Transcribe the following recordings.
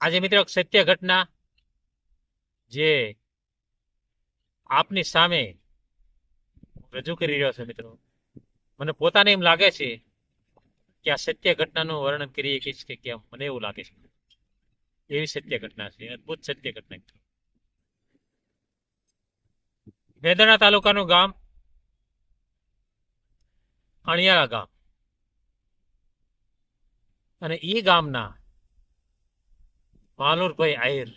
આજે મિત્રો એક સત્ય ઘટના જે આપની સામે રજૂ કરી રહ્યો છે. મિત્રો મને પોતાને એમ લાગે છે કે આ સત્ય ઘટનાનું વર્ણન કરી શકીશ કે કેમ, મને એવું લાગે છે. એવી સત્ય ઘટના છે, અદભુત સત્ય ઘટના. મેદરણા તાલુકાનું ગામ અણિયાળા ગામ, અને એ ગામના માલુરભાઈ આહિર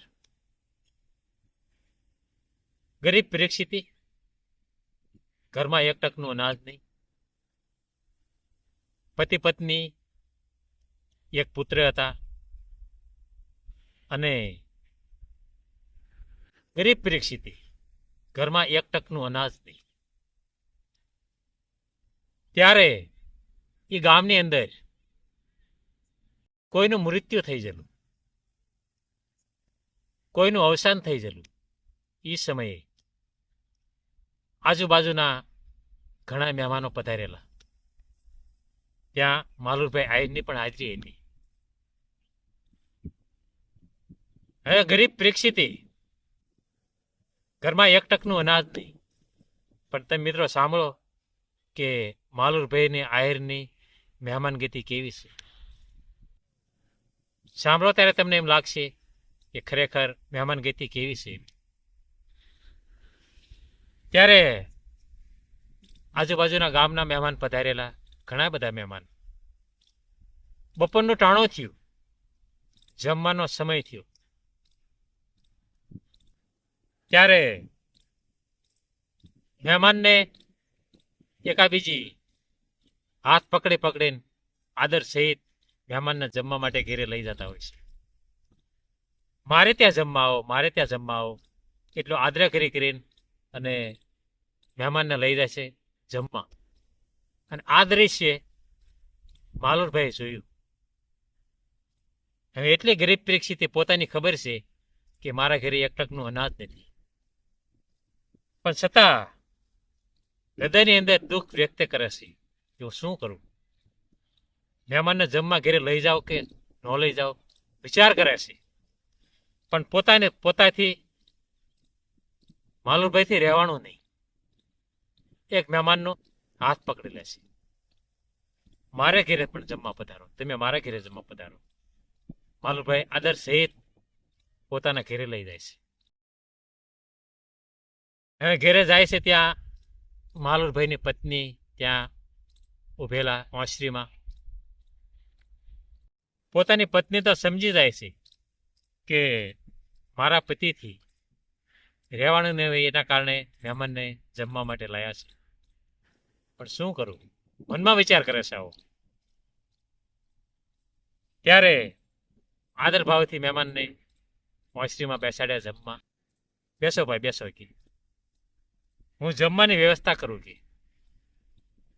ગરીબ પરિસ્થિતિ, ઘરમાં એક ટકનું અનાજ નહીં, પતિ પત્ની એક પુત્ર હતા, અને ગરીબ પરિસ્થિતિ, ઘરમાં એક ટકનું અનાજ નહીં. ત્યારે એ ગામની અંદર કોઈનું મૃત્યુ થઈ ગયેલું, કોઈનું અવસાન થઈ ગયેલું. એ સમયે આજુબાજુના ઘણા મહેમાનો પધારેલા. ત્યાં માલુરભાઈ આહિરની પણ હાજરી હતી. હવે ગરીબ પરિસ્થિતિ, ઘરમાં એક ટકનું અનાજ નહીં, પણ તમે મિત્રો સાંભળો કે માલુરભાઈની આહિરની મહેમાનગતિ કેવી છે. સાંભળો ત્યારે તમને એમ લાગશે કે ખરેખર મહેમાનગતિ કેવી છે. ત્યારે આજુબાજુના ગામના મહેમાન પધારેલા, ઘણા બધા મહેમાન. બપોરનું ટાણું થયું, જમવાનો સમય થયો. ત્યારે મહેમાનને એકાબીજી હાથ પકડી પકડીને આદર સહિત મહેમાનને જમવા માટે ઘેરે લઈ જતા હોય છે. મારે ત્યાં જમવા આવો, મારે ત્યાં જમવા આવો, એટલો આગ્રહ કરીને અને મહેમાનને લઈ જાય છે જમવા. અને આ દ્રશ્ય માલુરભાઈ જોયું. હવે એટલી ગરીબ પરિસ્થિતિ, પોતાની ખબર છે કે મારા ઘરે એક ટકનું અનાજ નથી, પણ છતાં હૃદયની અંદર દુઃખ વ્યક્ત કરે છે કે હું શું કરું. મહેમાનને જમવા ઘરે લઈ જાઓ કે ન લઈ જાઓ વિચાર કરે છે, પણ પોતાથી માલુરભાઈથી રહેવાનું નહીં. એક મહેમાનનો હાથ પકડી લે છે, મારે ઘરે પણ જમવા પધારો, તમે મારા ઘરે જમવા પધારો. માલુરભાઈ આદર સહિત પોતાના ઘરે લઈ જાય છે. હવે ઘરે જાય છે, ત્યાં માલુરભાઈની પત્ની ત્યાં ઉભેલા ઓસરીમાં. પોતાની પત્ની તો સમજી જાય છે કે મારા પતિથી રહેવાનું નહીં હોય, એના કારણે મહેમાનને જમવા માટે લાયા છે, પણ શું કરું, મનમાં વિચાર કરે છે આવો. ત્યારે આદર ભાવથી મહેમાનને ઓસરીમાં બેસાડ્યા જમવા. બેસો ભાઈ બેસો કે હું જમવાની વ્યવસ્થા કરું કે.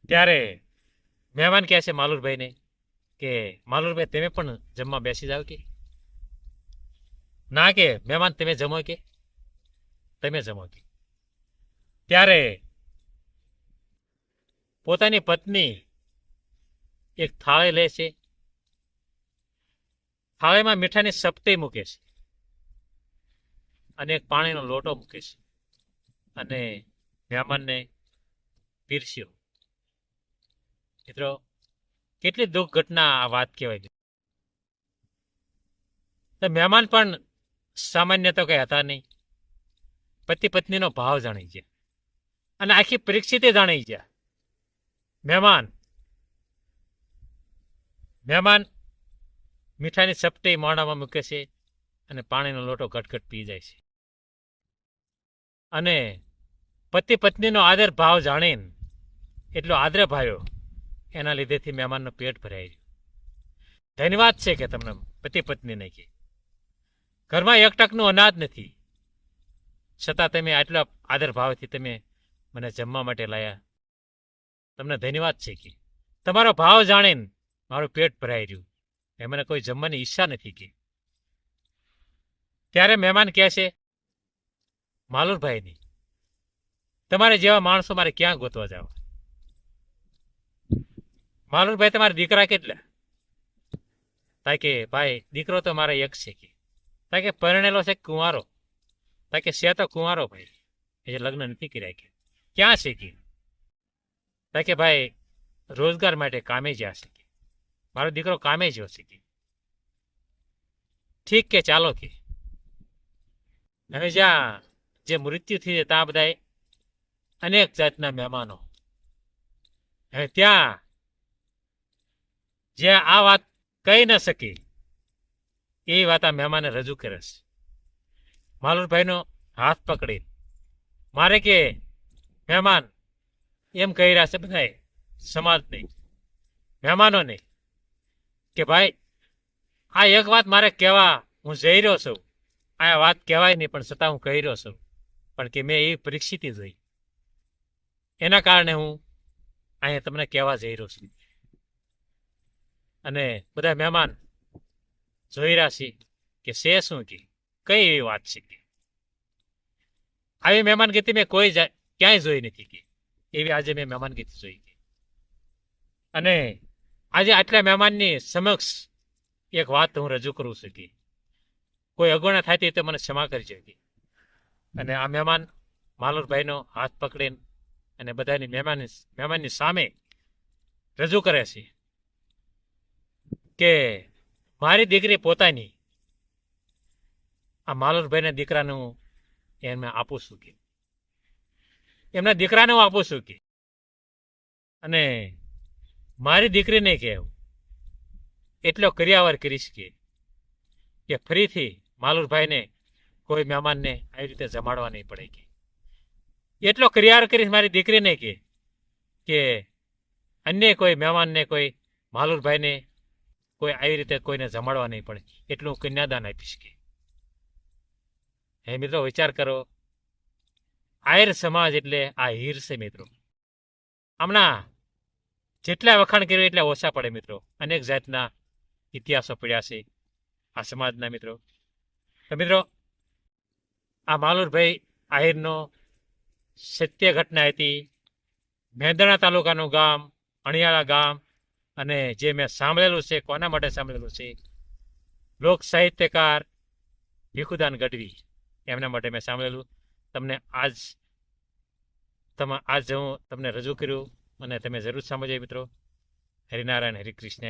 ત્યારે મહેમાન કહે છે માલુરભાઈને કે માલુરભાઈ તમે પણ જમવા બેસી જાઓ કે. ના કે મહેમાન તમે જમો કે, તમે જમો કે. ત્યારે પોતાની પત્ની એક થાળી લે છે, થાળીમાં મીઠાની સપટી મૂકે છે, અને એક પાણીનો લોટો મૂકે છે, અને મહેમાનને પીરસ્યો. મિત્રો કેટલી દુઃખ ઘટના આ વાત કહેવાય. તો મહેમાન પણ સામાન્ય તો કઈ હતા નહીં, પતિ પત્નીનો ભાવ જાણી ગયા, અને આખી પરિસ્થિતિ જાણી ગયા. મહેમાન મીઠાની સપટી મોઢામાં મૂકે છે, અને પાણીનો લોટો ઘટઘટ પી જાય છે. અને પતિ પત્નીનો આદર ભાવ જાણીને એટલો આદર ભાવ્યો, એના લીધેથી મહેમાનનું પેટ ભરાઈ ગયું. ધન્યવાદ છે કે તમને પતિ પત્નીને કે ઘરમાં એક ટકનું અનાજ નથી, છતાં તમે આટલા આદર ભાવથી તમે મને જમવા માટે લાયા. તમને ધન્યવાદ છે કે તમારો ભાવ જાણીને મારું પેટ ભરાઈ રહ્યું, એ મને કોઈ જમવાની ઈચ્છા નથી કે. ત્યારે મહેમાન કહે છે માલુરભાઈની, તમારે જેવા માણસો મારે ક્યાં ગોતવા જાવ. માલુરભાઈ તમારા દીકરા કેટલા? થાય કે ભાઈ દીકરો તો મારા એક છે કે. તા કે પરણેલો છે કુંવારો, તા કે છે તો કુંવારો ભાઈ, એ લગ્ન નથી કર્યા કે ક્યાં છે કે? તા કે ભાઈ રોજગાર માટે કામે જ્યાં છે કે, મારો દીકરો કામે જ્યો છે કે. ઠીક કે ચાલો કે હવે જ્યાં જે મૃત્યુ થઈ જાય ત્યાં બધા અનેક જાતના મહેમાનો, હવે ત્યાં જે આ વાત કહી ન શકી એ વાત આ મહેમાને રજૂ કરે છે. માલુરભાઈનો હાથ પકડી મારે કે મહેમાન એમ કહી રહ્યા છે બધાય સમાજને, મહેમાનોને કે ભાઈ આ એક વાત મારે કહેવા હું જઈ રહ્યો છું. આ વાત કહેવાય નહીં પણ છતાં હું કહી રહ્યો છું, પણ કે મેં એવી પરિસ્થિતિ જોઈ એના કારણે હું અહીંયા તમને કહેવા જઈ રહ્યો છું. અને બધા મહેમાન જોઈ રહ્યા છે કે છે શું કે કઈ એવી વાત છે કે આવી મહેમાનગતિ મેં કોઈ ક્યાંય જોઈ નથી કે એવી આજે મેં મહેમાનગતિ જોઈ કે. અને આજે આટલા મહેમાનની સમક્ષ એક વાત હું રજૂ કરું છું કે કોઈ અગવડા થાય તો મને ક્ષમા કરજો કે. અને આ મહેમાન માલુરભાઈનો હાથ પકડીને અને બધાની મહેમાનની સામે રજૂ કરે છે કે મારી દીકરી પોતાની આ માલુરભાઈના દીકરાનું એમને આપું છું કે, એમના દીકરાને હું આપું છું કે. અને મારી દીકરીને કે એટલો કર્યાવર કરીશ કે ફરીથી માલુરભાઈને કોઈ મહેમાનને આવી રીતે જમાડવા નહીં પડે કે. એટલો કર્યાવર કરીશ મારી દીકરીને કે અન્ય કોઈ મહેમાનને કોઈ માલુરભાઈને કોઈ આવી રીતે કોઈને જમાડવા નહીં પડે એટલું કન્યાદાન આપીશ કે. હે મિત્રો વિચાર કરો, આયર સમાજ એટલે આ હીર છે મિત્રો. હમણાં જેટલા વખાણ કર્યું એટલા ઓછા પડે મિત્રો. અનેક જાતના ઇતિહાસો પડ્યા છે આ સમાજના મિત્રો. તો મિત્રો આ માલુરભાઈ આહિરનો સત્ય ઘટના હતી. મેંદરણા તાલુકાનું ગામ અણિયાળા ગામ. અને જે મેં સાંભળેલું છે કોના માટે સાંભળેલું છે, લોક સાહિત્યકાર ભીખુદાન ગઢવી એમના માટે મેં સાંભળેલું. તમને આજ હું તમને રજૂ કર્યું અને તમે જરૂર સમજો મિત્રો. હરિનારાયણ હરિકૃષ્ણ.